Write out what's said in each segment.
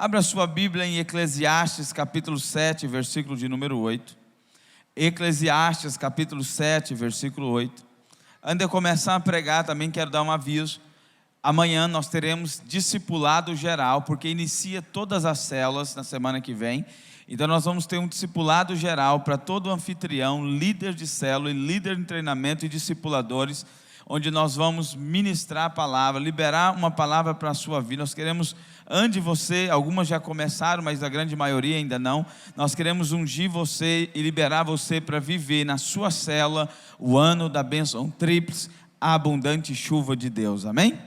Abra sua Bíblia em Eclesiastes capítulo 7, versículo de número 8. Eclesiastes capítulo 7, versículo 8. Antes de eu começar a pregar, também quero dar um aviso. Amanhã nós teremos discipulado geral, porque inicia todas as células na semana que vem. Então nós vamos ter um discipulado geral para todo anfitrião, líder de célula, líder de treinamento e discipuladores, onde nós vamos ministrar a palavra, liberar uma palavra para a sua vida. Nós queremos, antes de você, algumas já começaram, mas a grande maioria ainda não. Nós queremos ungir você e liberar você para viver na sua célula o ano da bênção tríplice, a abundante chuva de Deus, amém?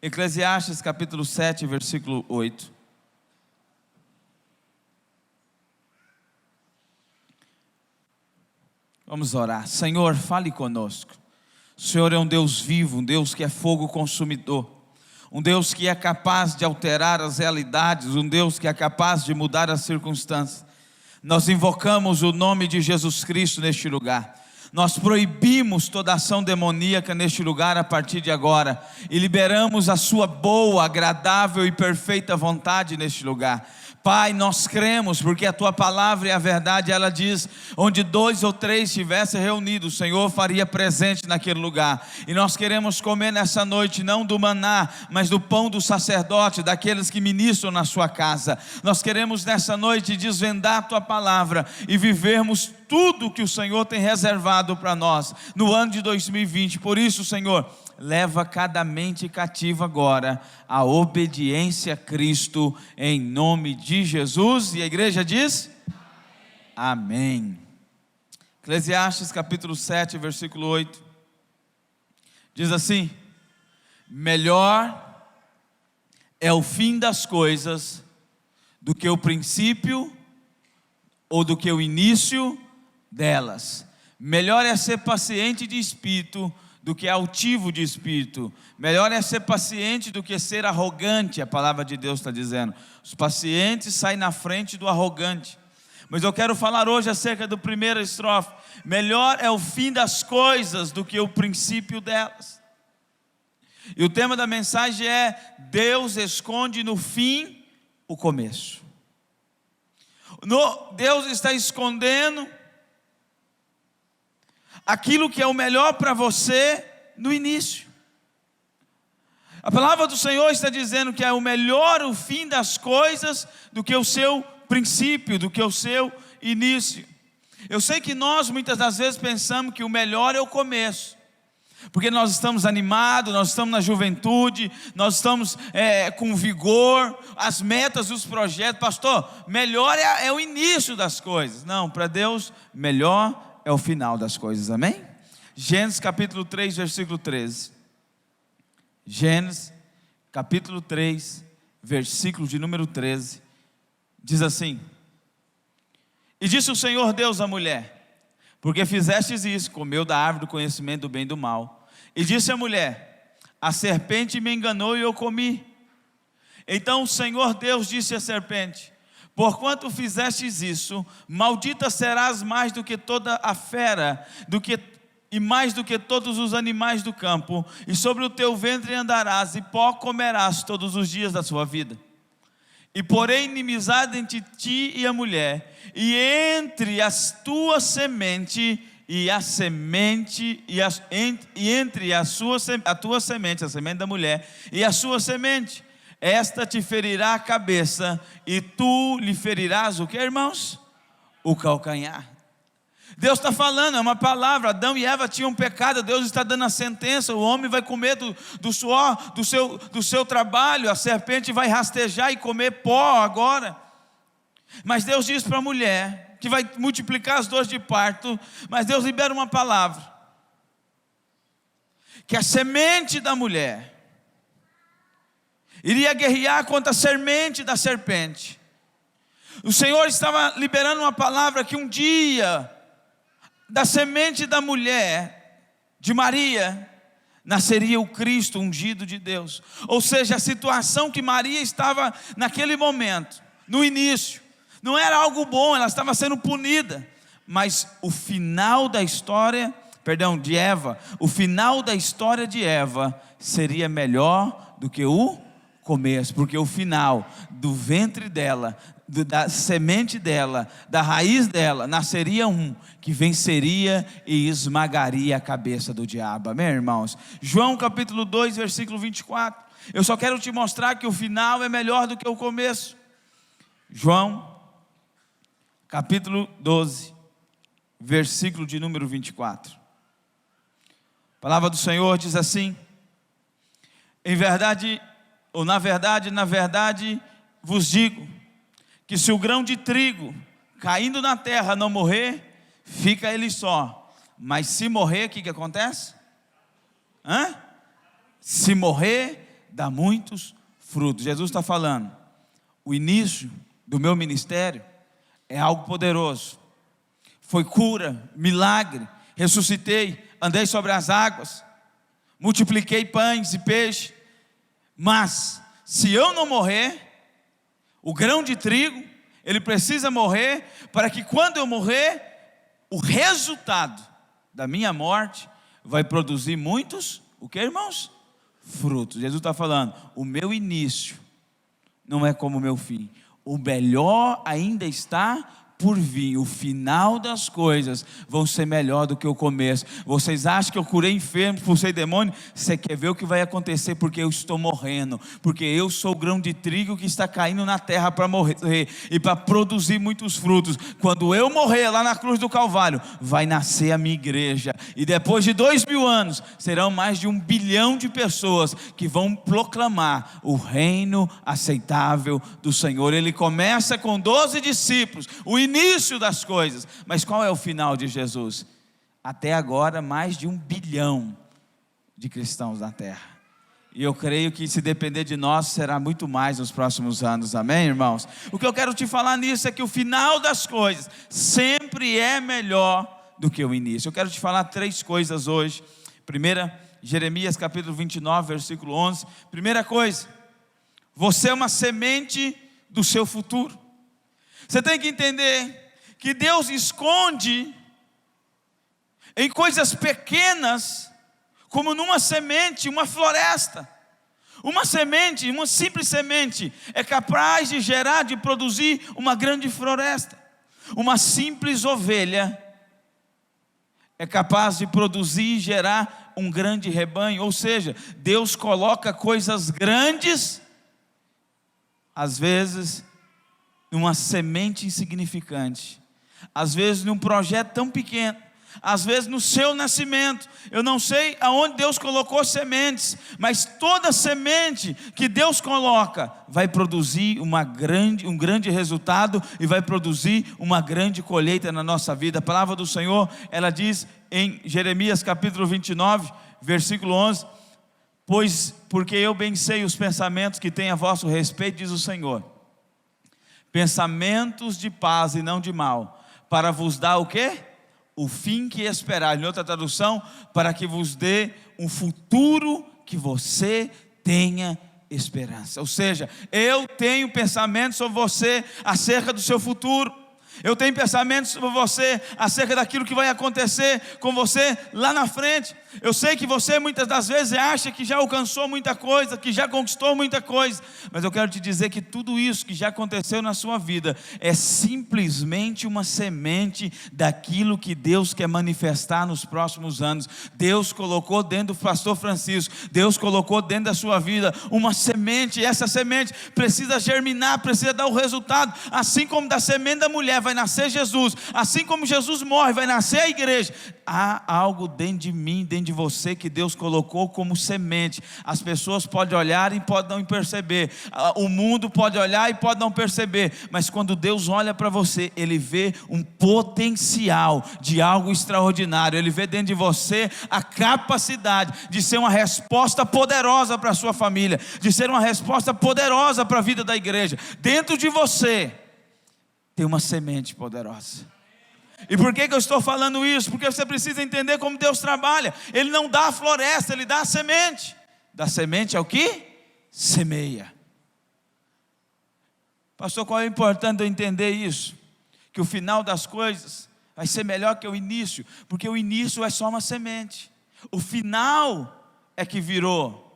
Eclesiastes capítulo 7, versículo 8. Vamos orar. Senhor, fale conosco. O Senhor é um Deus vivo, um Deus que é fogo consumidor, um Deus que é capaz de alterar as realidades, um Deus que é capaz de mudar as circunstâncias. Nós invocamos o nome de Jesus Cristo neste lugar. Nós proibimos toda ação demoníaca neste lugar a partir de agora e liberamos a sua boa, agradável e perfeita vontade neste lugar. Pai, nós cremos, porque a Tua palavra é a verdade. Ela diz, onde 2 ou 3 estivessem reunidos, o Senhor faria presente naquele lugar. E nós queremos comer nessa noite, não do maná, mas do pão do sacerdote, daqueles que ministram na sua casa. Nós queremos nessa noite desvendar a Tua palavra e vivermos tudo que o Senhor tem reservado para nós no ano de 2020. Por isso, Senhor, leva cada mente cativa agora à obediência a Cristo, em nome de Jesus. E a igreja diz? Amém. Eclesiastes capítulo 7, versículo 8. Diz assim: melhor é o fim das coisas do que o princípio ou do que o início delas. Melhor é ser paciente de espírito do que altivo de espírito. Melhor é ser paciente do que ser arrogante. A palavra de Deus está dizendo, os pacientes saem na frente do arrogante. Mas eu quero falar hoje acerca do primeiro estrofe. Melhor é o fim das coisas do que o princípio delas. E o tema da mensagem é: Deus esconde no fim o começo. Deus está escondendo aquilo que é o melhor para você no início. A palavra do Senhor está dizendo que é o melhor o fim das coisas do que o seu princípio, do que o seu início. Eu sei que nós muitas das vezes pensamos que o melhor é o começo, porque nós estamos animados, nós estamos na juventude, nós estamos com vigor, as metas, os projetos. Pastor, melhor é o início das coisas. Não, para Deus, melhor é o final das coisas, amém? Gênesis capítulo 3, versículo 13. Gênesis capítulo 3, versículo de número 13. Diz assim: e disse o Senhor Deus à mulher: porque fizestes isso, comeu da árvore do conhecimento do bem e do mal. E disse a mulher: a serpente me enganou e eu comi. Então o Senhor Deus disse à serpente: porquanto fizestes isso, maldita serás mais do que toda a fera, e mais do que todos os animais do campo, e sobre o teu ventre andarás, e pó comerás todos os dias da sua vida. E porém inimizade entre ti e a mulher, e entre as tua semente e a semente, entre a tua semente, a semente da mulher, e a sua semente. Esta te ferirá a cabeça, e tu lhe ferirás o que, irmãos? O calcanhar. Deus está falando, é uma palavra. Adão e Eva tinham pecado, Deus está dando a sentença. O homem vai comer do suor do seu trabalho, a serpente vai rastejar e comer pó agora. Mas Deus diz para a mulher, que vai multiplicar as dores de parto, mas Deus libera uma palavra, que a semente da mulher iria guerrear contra a semente da serpente. O Senhor estava liberando uma palavra que um dia, da semente da mulher, de Maria, nasceria o Cristo ungido de Deus. Ou seja, a situação que Maria estava naquele momento, no início, não era algo bom, ela estava sendo punida. Mas o final da história, de Eva, o final da história de Eva seria melhor do que o começo, porque o final do ventre dela, da semente dela, da raiz dela, nasceria um que venceria e esmagaria a cabeça do diabo. Amém, irmãos? João capítulo 2, versículo 24. Eu só quero te mostrar que o final é melhor do que o começo. João capítulo 12, versículo de número 24. A palavra do Senhor diz assim: em verdade, ou na verdade vos digo, que se o grão de trigo caindo na terra não morrer, fica ele só. Mas se morrer, o que acontece? Se morrer, dá muitos frutos. Jesus está falando, o início do meu ministério é algo poderoso. Foi cura, milagre, ressuscitei, andei sobre as águas, multipliquei pães e peixes. Mas se eu não morrer, o grão de trigo, ele precisa morrer, para que quando eu morrer, o resultado da minha morte vai produzir muitos, o que, irmãos? Frutos. Jesus está falando, o meu início não é como o meu fim, o melhor ainda está por vir. O final das coisas vão ser melhor do que o começo. Vocês acham que eu curei enfermos, expulsei demônio? Você quer ver o que vai acontecer? Porque eu estou morrendo, porque eu sou o grão de trigo que está caindo na terra para morrer e para produzir muitos frutos. Quando eu morrer lá na cruz do Calvário, vai nascer a minha igreja, e depois de 2000 anos serão mais de 1 bilhão de pessoas que vão proclamar o reino aceitável do Senhor. Ele começa com 12 discípulos, o início das coisas, mas qual é o final de Jesus? Até agora mais de 1 bilhão de cristãos na terra, e eu creio que se depender de nós, será muito mais nos próximos anos. Amém, irmãos? O que eu quero te falar nisso é que o final das coisas sempre é melhor do que o início. Eu quero te falar 3 coisas hoje. Primeira, Jeremias capítulo 29, versículo 11. Primeira coisa, você é uma semente do seu futuro. Você tem que entender que Deus esconde em coisas pequenas, como numa semente, uma floresta. Uma semente, uma simples semente, é capaz de gerar, de produzir uma grande floresta. Uma simples ovelha é capaz de produzir e gerar um grande rebanho. Ou seja, Deus coloca coisas grandes, às vezes numa semente insignificante, às vezes num projeto tão pequeno, às vezes no seu nascimento. Eu não sei aonde Deus colocou sementes, mas toda semente que Deus coloca vai produzir um grande resultado, e vai produzir uma grande colheita na nossa vida. A palavra do Senhor, ela diz em Jeremias capítulo 29, versículo 11: porque eu bem sei os pensamentos que tenho a vosso respeito, diz o Senhor, pensamentos de paz e não de mal, para vos dar o quê? O fim que esperar. Em outra tradução, para que vos dê um futuro que você tenha esperança. Ou seja, eu tenho pensamentos sobre você acerca do seu futuro. Eu tenho pensamentos sobre você acerca daquilo que vai acontecer com você lá na frente. Eu sei que você muitas das vezes acha que já alcançou muita coisa, que já conquistou muita coisa, mas eu quero te dizer que tudo isso que já aconteceu na sua vida é simplesmente uma semente daquilo que Deus quer manifestar nos próximos anos. Deus colocou dentro do pastor Francisco, Deus colocou dentro da sua vida uma semente, e essa semente precisa germinar, precisa dar o resultado, assim como da semente da mulher vai nascer Jesus, assim como Jesus morre, vai nascer a igreja. Há algo dentro de mim, dentro de você, que Deus colocou como semente. As pessoas podem olhar e podem não perceber, o mundo pode olhar e pode não perceber, mas quando Deus olha para você, Ele vê um potencial de algo extraordinário. Ele vê dentro de você a capacidade de ser uma resposta poderosa para a sua família, de ser uma resposta poderosa para a vida da igreja. Dentro de você tem uma semente poderosa. E por que eu estou falando isso? Porque você precisa entender como Deus trabalha. Ele não dá a floresta, Ele dá a semente. Da semente é o que? Semeia. Pastor, qual é o importante eu entender isso? Que o final das coisas vai ser melhor que o início, porque o início é só uma semente, o final é que virou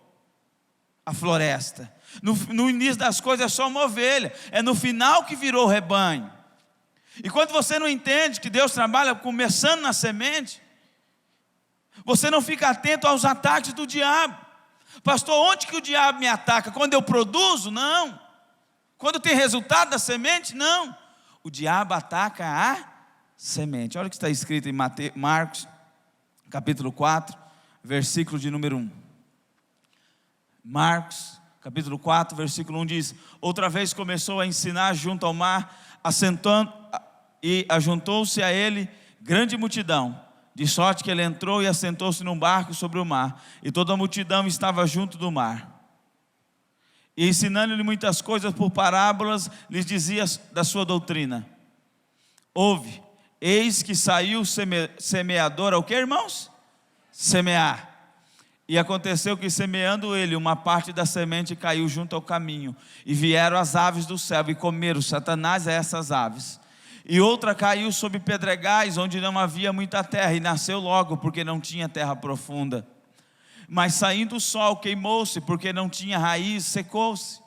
a floresta. No início das coisas é só uma ovelha, é no final que virou rebanho. E quando você não entende que Deus trabalha começando na semente, você não fica atento aos ataques do diabo. Pastor, onde que o diabo me ataca? Quando eu produzo? Não. Quando tem resultado da semente? Não. O diabo ataca a semente. Olha o que está escrito em Marcos, capítulo 4, versículo de número 1. Marcos, capítulo 4, versículo 1 diz: outra vez começou a ensinar junto ao mar, ajuntou-se a ele grande multidão, de sorte que ele entrou e assentou-se num barco sobre o mar, e toda a multidão estava junto do mar. E ensinando-lhe muitas coisas por parábolas, lhes dizia da sua doutrina. Ouve, eis que saiu o semeador, ao que, irmãos? Semear. E aconteceu que, semeando ele, uma parte da semente caiu junto ao caminho, e vieram as aves do céu e comeram Satanás a essas aves. E outra caiu sobre pedregais, onde não havia muita terra, e nasceu logo, porque não tinha terra profunda. Mas saindo o sol, queimou-se, porque não tinha raiz, secou-se.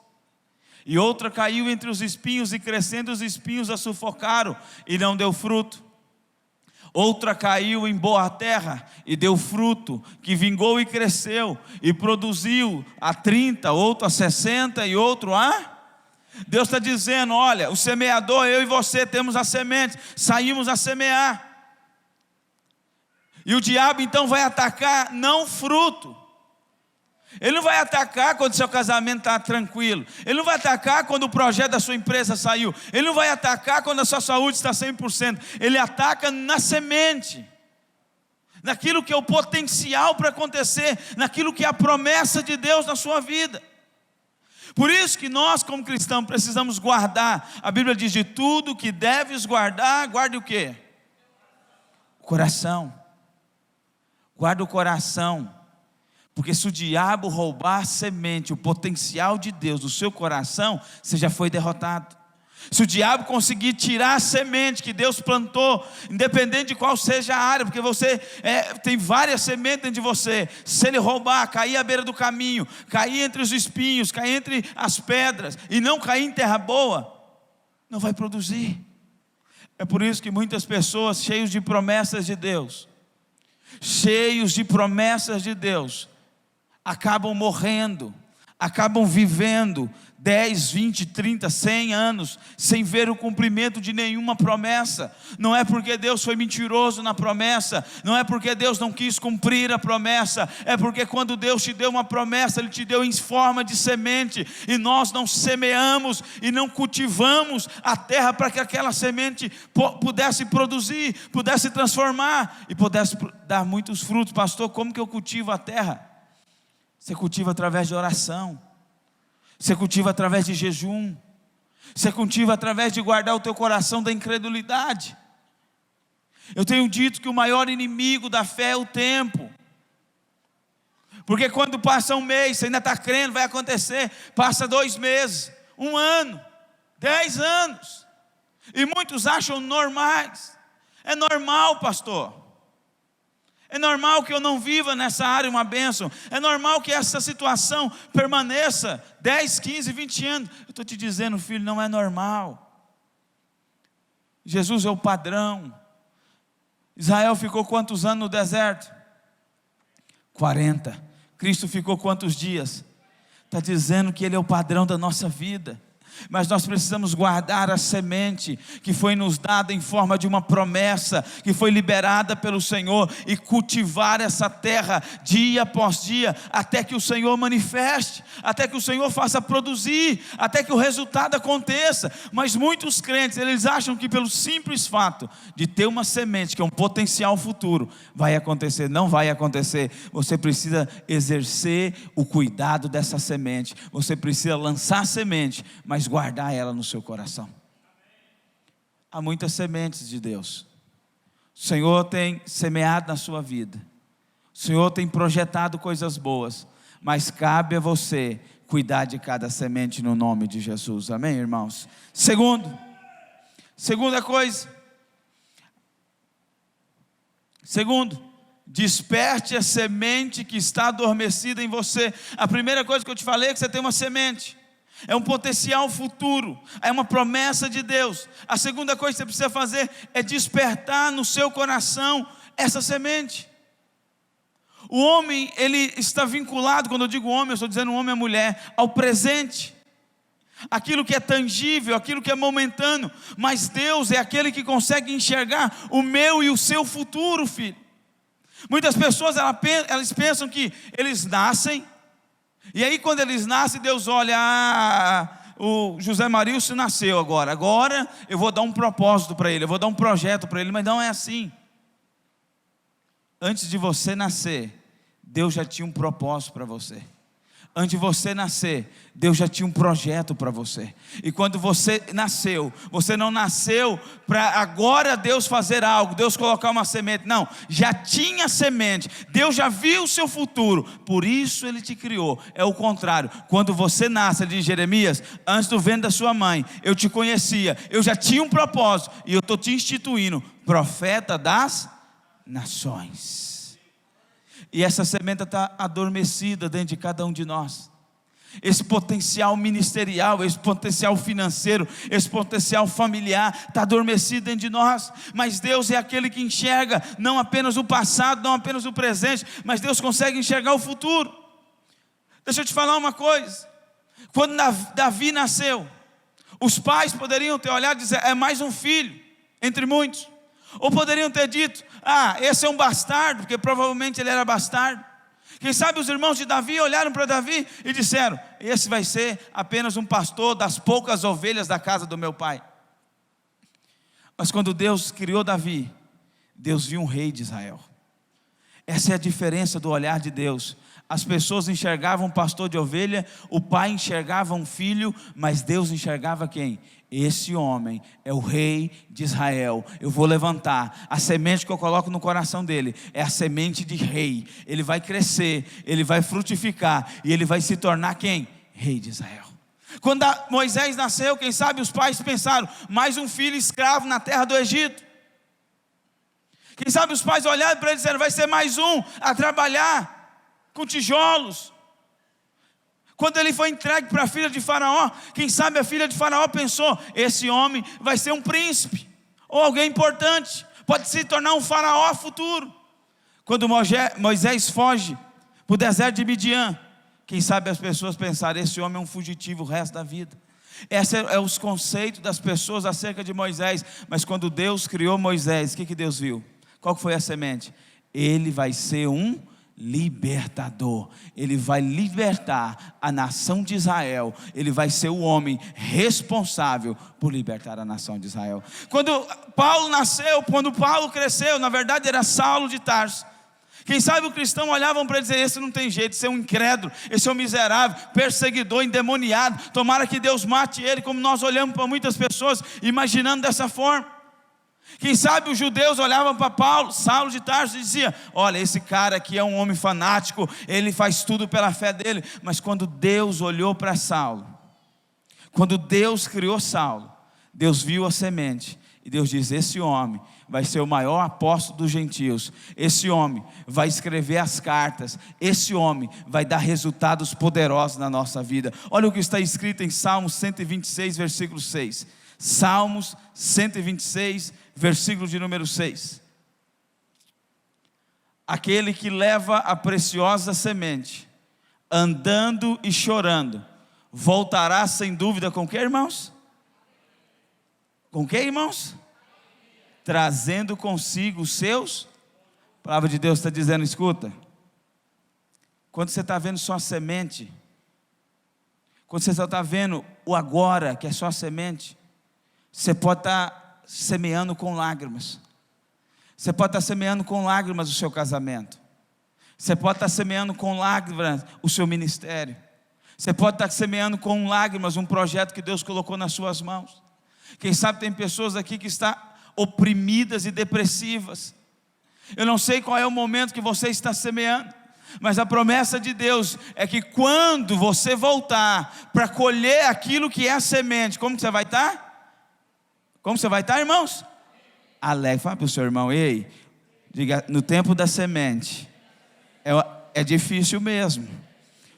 E outra caiu entre os espinhos, e crescendo os espinhos a sufocaram, e não deu fruto. Outra caiu em boa terra, e deu fruto, que vingou e cresceu, e produziu a 30, outro a 60, e outro a... Deus está dizendo, olha, o semeador, eu e você temos a semente, saímos a semear. E o diabo então vai atacar não fruto. Ele não vai atacar quando seu casamento está tranquilo. Ele não vai atacar quando o projeto da sua empresa saiu. Ele não vai atacar quando a sua saúde está 100%. Ele ataca na semente, naquilo que é o potencial para acontecer, naquilo que é a promessa de Deus na sua vida. Por isso que nós, como cristãos, precisamos guardar. A Bíblia diz: de tudo que deves guardar, guarde o quê? O coração. Guarda o coração. Porque se o diabo roubar a semente, o potencial de Deus do seu coração, você já foi derrotado. Se o diabo conseguir tirar a semente que Deus plantou, independente de qual seja a área, porque você tem várias sementes dentro de você, se ele roubar, cair à beira do caminho, cair entre os espinhos, cair entre as pedras, e não cair em terra boa, não vai produzir. É por isso que muitas pessoas cheias de promessas de Deus, acabam morrendo, acabam vivendo 10, 20, 30, 100 anos, sem ver o cumprimento de nenhuma promessa. Não é porque Deus foi mentiroso na promessa, não é porque Deus não quis cumprir a promessa, é porque quando Deus te deu uma promessa, Ele te deu em forma de semente, e nós não semeamos e não cultivamos a terra para que aquela semente pudesse produzir, pudesse transformar e pudesse dar muitos frutos. Pastor, como que eu cultivo a terra? Você cultiva através de oração, você cultiva através de jejum, você cultiva através de guardar o teu coração da incredulidade. Eu tenho dito que o maior inimigo da fé é o tempo. Porque quando passa um mês, você ainda está crendo, vai acontecer. Passa 2 meses, 1 ano, 10 anos. E muitos acham normais. É normal, pastor. É normal que eu não viva nessa área uma bênção. É normal que essa situação permaneça 10, 15, 20 anos. Eu estou te dizendo, filho, não é normal. Jesus é o padrão. Israel ficou quantos anos no deserto? 40. Cristo ficou quantos dias? Está dizendo que Ele é o padrão da nossa vida. Mas nós precisamos guardar a semente que foi nos dada em forma de uma promessa, que foi liberada pelo Senhor, e cultivar essa terra dia após dia, até que o Senhor manifeste, até que o Senhor faça produzir, até que o resultado aconteça. Mas muitos crentes, eles acham que pelo simples fato de ter uma semente, que é um potencial futuro, vai acontecer. Não vai acontecer. Você precisa exercer o cuidado dessa semente, você precisa lançar a semente, mas guardar ela no seu coração. Há muitas sementes de Deus. O Senhor tem semeado na sua vida. O Senhor tem projetado coisas boas. Mas cabe a você cuidar de cada semente no nome de Jesus. Amém, irmãos? Segunda coisa. Desperte a semente que está adormecida em você. A primeira coisa que eu te falei é que você tem uma semente. É um potencial futuro, é uma promessa de Deus. A segunda coisa que você precisa fazer é despertar no seu coração essa semente. O homem, ele está vinculado, quando eu digo homem, eu estou dizendo homem e mulher, ao presente. Aquilo que é tangível, aquilo que é momentâneo. Mas Deus é aquele que consegue enxergar o meu e o seu futuro, filho. Muitas pessoas, elas pensam que eles nascem, e aí quando eles nascem, Deus olha, o José Marilson nasceu agora eu vou dar um propósito para ele, eu vou dar um projeto para ele. Mas não é assim. Antes de você nascer, Deus já tinha um propósito para você. Antes de você nascer, Deus já tinha um projeto para você. E quando você nasceu, você não nasceu para agora Deus fazer algo, Deus colocar uma semente. Não, já tinha semente. Deus já viu o seu futuro, por isso Ele te criou. É o contrário. Quando você nasce, ele diz, Jeremias, antes do ventre da sua mãe, eu te conhecia, eu já tinha um propósito, e eu estou te instituindo profeta das nações. E essa semente está adormecida dentro de cada um de nós. Esse potencial ministerial, esse potencial financeiro, esse potencial familiar está adormecido dentro de nós. Mas Deus é aquele que enxerga não apenas o passado, não apenas o presente, mas Deus consegue enxergar o futuro. Deixa eu te falar uma coisa. Quando Davi nasceu, os pais poderiam ter olhado e dizer, é mais um filho entre muitos. Ou poderiam ter dito, esse é um bastardo, porque provavelmente ele era bastardo. Quem sabe os irmãos de Davi olharam para Davi e disseram, esse vai ser apenas um pastor das poucas ovelhas da casa do meu pai. Mas quando Deus criou Davi, Deus viu um rei de Israel. Essa é a diferença do olhar de Deus. As pessoas enxergavam um pastor de ovelha, o pai enxergava um filho, mas Deus enxergava quem? Esse homem é o rei de Israel. Eu vou levantar, a semente que eu coloco no coração dele é a semente de rei. Ele vai crescer, ele vai frutificar, e ele vai se tornar quem? Rei de Israel. Quando Moisés nasceu, quem sabe os pais pensaram, mais um filho escravo na terra do Egito. Quem sabe os pais olharam para ele e disseram, vai ser mais um a trabalhar com tijolos. Quando ele foi entregue para a filha de Faraó, quem sabe a filha de Faraó pensou, esse homem vai ser um príncipe, ou alguém importante, pode se tornar um faraó futuro. Quando Moisés foge para o deserto de Midian, quem sabe as pessoas pensaram, esse homem é um fugitivo o resto da vida. Esses são os conceitos das pessoas acerca de Moisés. Mas quando Deus criou Moisés, o que Deus viu? Qual foi a semente? Ele vai ser um libertador. Ele vai libertar a nação de Israel. Ele vai ser o homem responsável por libertar a nação de Israel. Quando Paulo nasceu, quando Paulo cresceu, na verdade era Saulo de Tarso. Quem sabe o cristão olhavam para ele e dizer, esse não tem jeito, esse é um incrédulo, esse é um miserável, perseguidor, endemoniado, tomara que Deus mate ele, como nós olhamos para muitas pessoas, imaginando dessa forma. Quem sabe os judeus olhavam para Paulo, Saulo de Tarso, e diziam, olha, esse cara aqui é um homem fanático, ele faz tudo pela fé dele. Mas quando Deus olhou para Saulo, quando Deus criou Saulo, Deus viu a semente, e Deus diz, esse homem vai ser o maior apóstolo dos gentios, esse homem vai escrever as cartas, esse homem vai dar resultados poderosos na nossa vida. Olha o que está escrito em Salmos 126, versículo 6. Salmos 126, versículo de número 6. Aquele que leva a preciosa semente, andando e chorando, voltará sem dúvida com que, irmãos? Com que, irmãos? Trazendo consigo os seus. A palavra de Deus está dizendo, escuta, quando você está vendo só a semente, quando você só está vendo o agora, que é só a semente, você pode estar semeando com lágrimas. Você pode estar semeando com lágrimas o seu casamento. Você pode estar semeando com lágrimas o seu ministério. Você pode estar semeando com lágrimas um projeto que Deus colocou nas suas mãos. Quem sabe tem pessoas aqui que estão oprimidas e depressivas. Eu não sei qual é o momento que você está semeando, mas a promessa de Deus é que quando você voltar para colher aquilo que é a semente, como você vai estar? Como você vai estar, irmãos? Alegre. Fala para o seu irmão, ei, Diga, no tempo da semente, é difícil mesmo,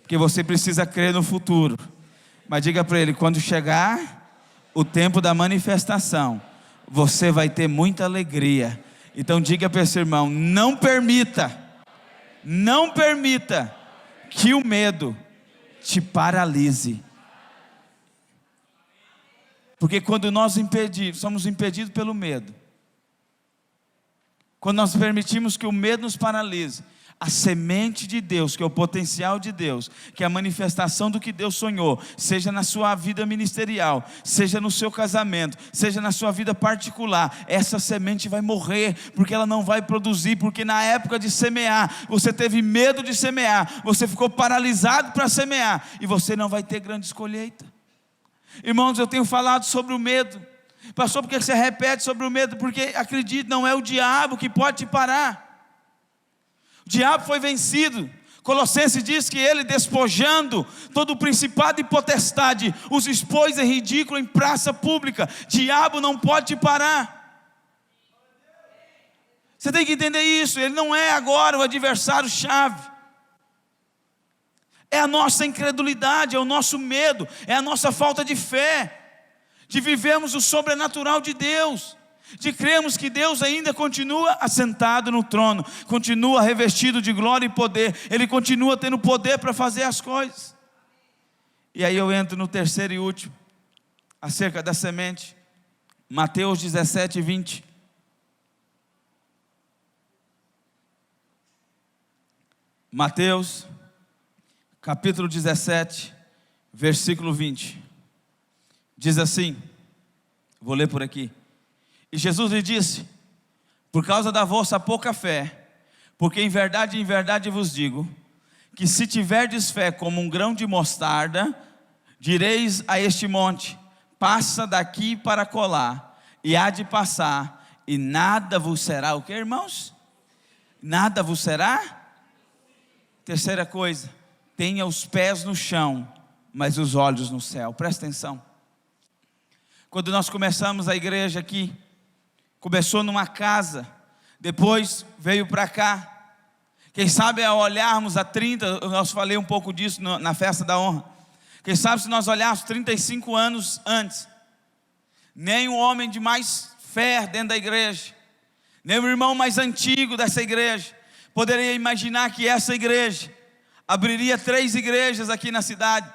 porque você precisa crer no futuro. Mas diga para ele, quando chegar o tempo da manifestação, você vai ter muita alegria. Então diga para esse irmão, não permita que o medo te paralise. Porque quando nós somos impedidos pelo medo, quando nós permitimos que o medo nos paralise, a semente de Deus, que é o potencial de Deus, que é a manifestação do que Deus sonhou, seja na sua vida ministerial, seja no seu casamento, seja na sua vida particular, essa semente vai morrer, porque ela não vai produzir, porque na época de semear, você teve medo de semear, você ficou paralisado para semear, e você não vai ter grandes colheitas. Irmãos, eu tenho falado sobre o medo. Pastor, por que você repete sobre o medo? Porque acredite, não é o diabo que pode te parar. O diabo foi vencido. Colossenses diz que ele, despojando todo o principado e potestade, os expôs em ridículo em praça pública. Diabo não pode te parar. Você tem que entender isso. Ele não é agora o adversário-chave. É a nossa incredulidade, é o nosso medo, é a nossa falta de fé, de vivermos o sobrenatural de Deus, de crermos que Deus ainda continua assentado no trono, continua revestido de glória e poder, Ele continua tendo poder para fazer as coisas. E aí eu entro no terceiro e último, acerca da semente, Mateus 17, 20. Mateus, capítulo 17, versículo 20. Diz assim, vou ler por aqui. E Jesus lhe disse, por causa da vossa pouca fé, porque em verdade vos digo, que se tiverdes fé como um grão de mostarda, direis a este monte, passa daqui para colar, e há de passar, e nada vos será, o que, irmãos? Nada vos será? Terceira coisa, tenha os pés no chão, mas os olhos no céu. Presta atenção. Quando nós começamos a igreja aqui, começou numa casa, depois veio para cá. Quem sabe ao olharmos a 30, eu falei um pouco disso na festa da honra. Quem sabe se nós olharmos 35 anos antes, nem um homem de mais fé dentro da igreja, nem o irmão mais antigo dessa igreja, poderia imaginar que essa igreja abriria 3 igrejas aqui na cidade,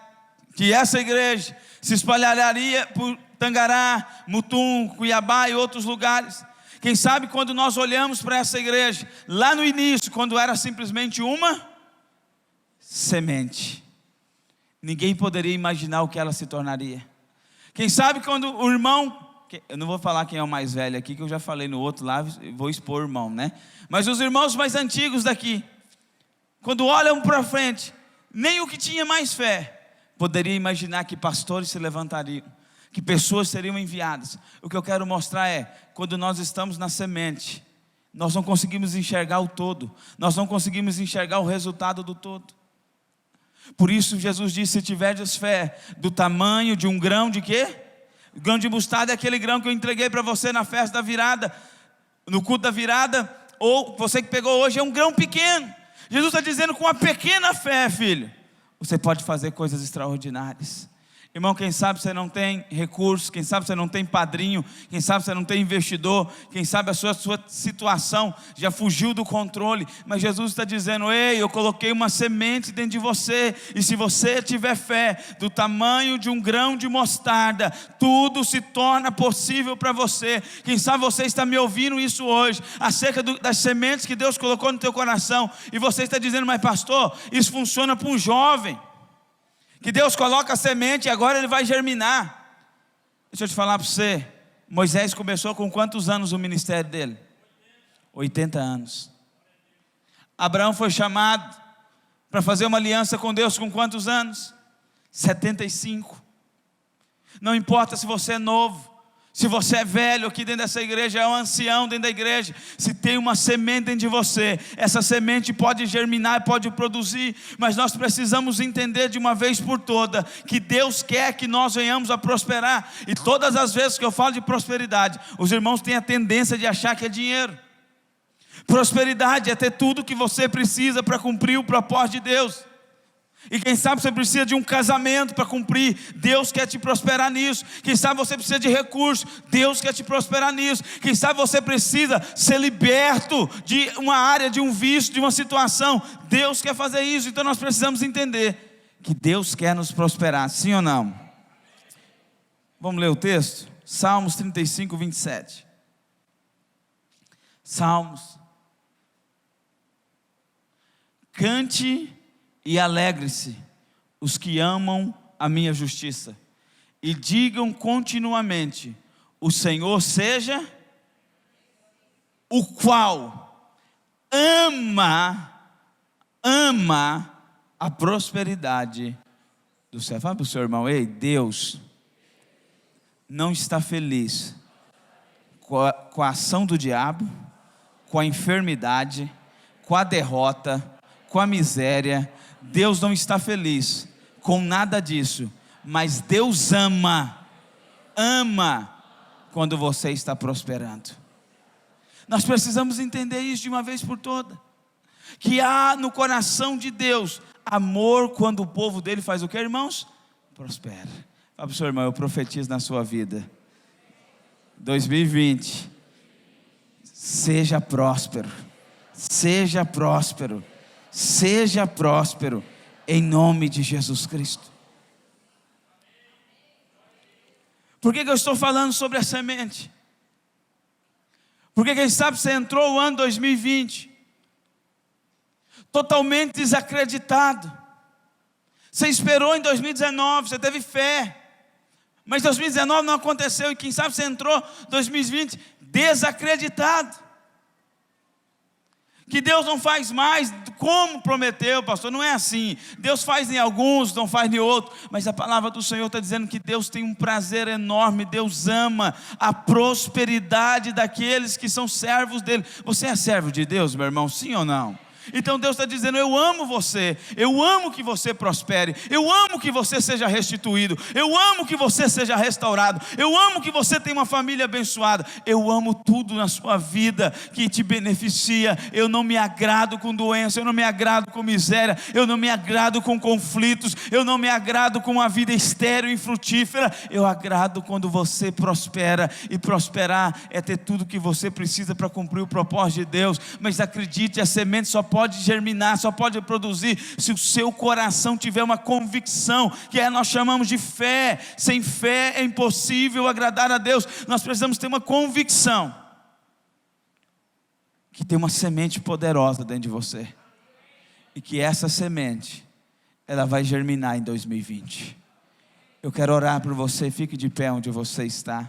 que essa igreja se espalharia por Tangará, Mutum, Cuiabá e outros lugares. Quem sabe quando nós olhamos para essa igreja, lá no início, quando era simplesmente uma semente, ninguém poderia imaginar o que ela se tornaria. Quem sabe quando o irmão, eu não vou falar quem é o mais velho aqui, que eu já falei no outro lá, vou expor o irmão, né? Mas os irmãos mais antigos daqui, quando olham para frente, nem o que tinha mais fé poderia imaginar que pastores se levantariam, que pessoas seriam enviadas. O que eu quero mostrar é, quando nós estamos na semente, nós não conseguimos enxergar o todo, nós não conseguimos enxergar o resultado do todo. Por isso Jesus disse, se tiverdes fé do tamanho de um grão de quê? O grão de mostarda é aquele grão que eu entreguei para você na festa da virada, no culto da virada, ou você que pegou hoje, é um grão pequeno. Jesus está dizendo, com a pequena fé, filho, você pode fazer coisas extraordinárias. Irmão, quem sabe você não tem recurso, quem sabe você não tem padrinho, quem sabe você não tem investidor, quem sabe a sua situação já fugiu do controle, mas Jesus está dizendo, ei, eu coloquei uma semente dentro de você, e se você tiver fé do tamanho de um grão de mostarda, tudo se torna possível para você. Quem sabe você está me ouvindo isso hoje, acerca das sementes que Deus colocou no teu coração, e você está dizendo, mas pastor, isso funciona para um jovem, que Deus coloca a semente e agora ele vai germinar. Deixa eu te falar para você, Moisés começou com quantos anos o ministério dele? 80 anos. Abraão foi chamado para fazer uma aliança com Deus com quantos anos? 75. Não importa se você é novo, se você é velho aqui dentro dessa igreja, é um ancião dentro da igreja, se tem uma semente dentro de você, essa semente pode germinar, pode produzir, mas nós precisamos entender de uma vez por toda, que Deus quer que nós venhamos a prosperar, e todas as vezes que eu falo de prosperidade, os irmãos têm a tendência de achar que é dinheiro. Prosperidade é ter tudo que você precisa para cumprir o propósito de Deus. E quem sabe você precisa de um casamento para cumprir, Deus quer te prosperar nisso. Quem sabe você precisa de recursos, Deus quer te prosperar nisso. Quem sabe você precisa ser liberto de uma área, de um vício, de uma situação, Deus quer fazer isso. Então nós precisamos entender que Deus quer nos prosperar, sim ou não? Vamos ler o texto? Salmos 35, 27. Salmos. Cante e alegre-se os que amam a minha justiça, e digam continuamente: o Senhor seja o qual ama a prosperidade do céu. Fala para o seu irmão: ei, Deus não está feliz com a ação do diabo, com a enfermidade, com a derrota, com a miséria. Deus não está feliz com nada disso, mas Deus ama quando você está prosperando. Nós precisamos entender isso de uma vez por todas, que há no coração de Deus amor quando o povo dele faz o que, irmãos? Prospera. Fala para o seu irmão: eu profetizo na sua vida, 2020, seja próspero, seja próspero, seja próspero, em nome de Jesus Cristo. Por que eu estou falando sobre a semente? Porque quem sabe você entrou o ano 2020 totalmente desacreditado. Você esperou em 2019, você teve fé, mas 2019 não aconteceu, e quem sabe você entrou 2020 desacreditado, que Deus não faz mais como prometeu, pastor. Não é assim. Deus faz em alguns, não faz em outros, mas a palavra do Senhor está dizendo que Deus tem um prazer enorme. Deus ama a prosperidade daqueles que são servos dele. Você é servo de Deus, meu irmão, sim ou não? Então Deus está dizendo: eu amo você, eu amo que você prospere, eu amo que você seja restituído, eu amo que você seja restaurado, eu amo que você tenha uma família abençoada, eu amo tudo na sua vida que te beneficia. Eu não me agrado com doença, eu não me agrado com miséria, eu não me agrado com conflitos, eu não me agrado com uma vida estéril e infrutífera. Eu agrado quando você prospera, e prosperar é ter tudo que você precisa para cumprir o propósito de Deus. Mas acredite, a semente só pode germinar, só pode produzir se o seu coração tiver uma convicção, que nós chamamos de fé. Sem fé é impossível agradar a Deus. Nós precisamos ter uma convicção que tem uma semente poderosa dentro de você, e que essa semente, ela vai germinar em 2020. Eu quero orar por você. Fique de pé onde você está.